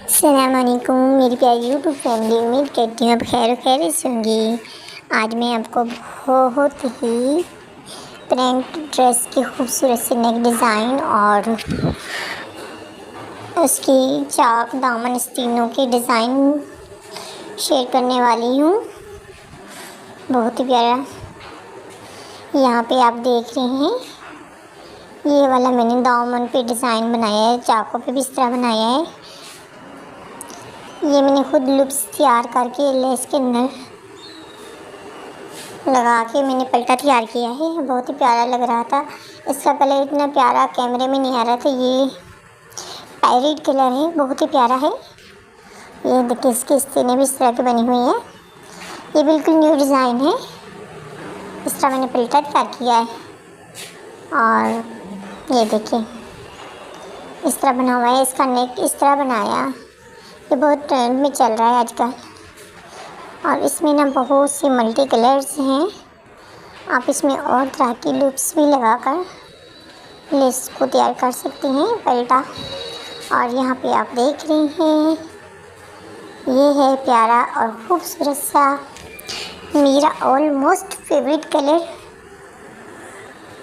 अस्सलामुअलैकुम मेरी प्यारी यूट्यूब फैमिली। उम्मीद करती हूँ आप खैर खैरियत से होंगी। आज मैं आपको बहुत ही प्रिंट ड्रेस की खूबसूरत से नेक डिज़ाइन और उसकी चाक दामन तीनों की डिज़ाइन शेयर करने वाली हूँ। बहुत ही प्यारा यहाँ पे आप देख रहे हैं, ये वाला मैंने दामन पे डिज़ाइन बनाया है, चाकों पे भी इस तरह बनाया है। ये मैंने खुद लूप्स तैयार करके लेस के अंदर लगा के मैंने पल्टा तैयार किया है। बहुत ही प्यारा लग रहा था। इसका कलर इतना प्यारा कैमरे में नहीं आ रहा था। ये पैरेट कलर है, बहुत ही प्यारा है। ये देखिए इसकी स्तीनें भी इस तरह की बनी हुई हैं। ये बिल्कुल न्यू डिज़ाइन है। इस तरह मैंने पल्टा तैयार किया है और ये देखिए इस तरह बना हुआ है। इसका नेक इस तरह बनाया, ये बहुत ट्रेंड में चल रहा है आजकल। और इसमें ना बहुत सी मल्टी कलर्स हैं। आप इसमें और तरह की लूप्स भी लगाकर लेस को तैयार कर सकते हैं पल्टा। और यहाँ पे आप देख रहे हैं, ये है प्यारा और ख़ूबसूरत सा मेरा ऑलमोस्ट फेवरेट कलर।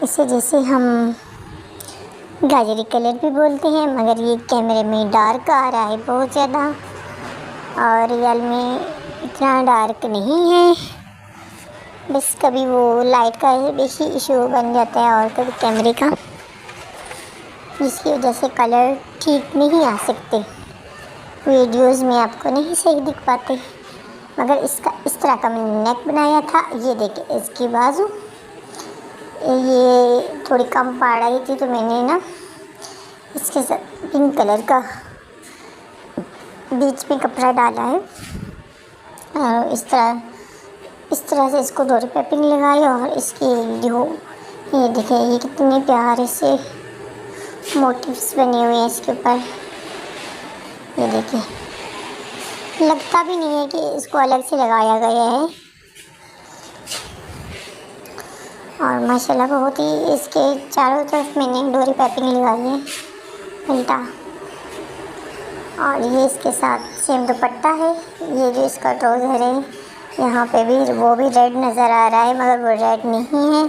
इसे जैसे हम गाजरी कलर भी बोलते हैं, मगर ये कैमरे में डार्क आ रहा है बहुत ज़्यादा और रियल में इतना डार्क नहीं है। बस कभी वो लाइट का बेसी इशू बन जाता है और कभी कैमरे का, जिसकी वजह से कलर ठीक नहीं आ सकते, वीडियोस में आपको नहीं सही दिख पाते। मगर इसका इस तरह का मैंने नेक बनाया था। ये देखिए इसकी बाजू, ये थोड़ी कम पड़ रही थी तो मैंने ना इसके साथ पिंक कलर का बीच में कपड़ा डाला है और इस तरह से इसको डोरी पाइपिंग लगाई। और इसकी जो ये देखिए, ये कितने प्यारे से मोटिव्स बने हुए हैं इसके ऊपर। ये देखिए, लगता भी नहीं है कि इसको अलग से लगाया गया है। और माशाल्लाह बहुत ही इसके चारों तरफ मैंने डोरी पाइपिंग लगाई है उल्टा। और ये इसके साथ सेम दुपट्टा है। ये जो इसका ट्राउज़र है, यहाँ पे भी वो भी रेड नज़र आ रहा है, मगर वो रेड नहीं है,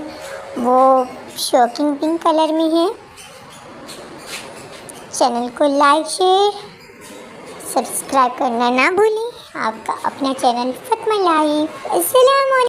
वो शॉकिंग पिंक कलर में है। चैनल को लाइक शेयर सब्सक्राइब करना ना भूलें। आपका अपना चैनल फ़ातिमा लाइफ। अस्सलाम वालेकुम।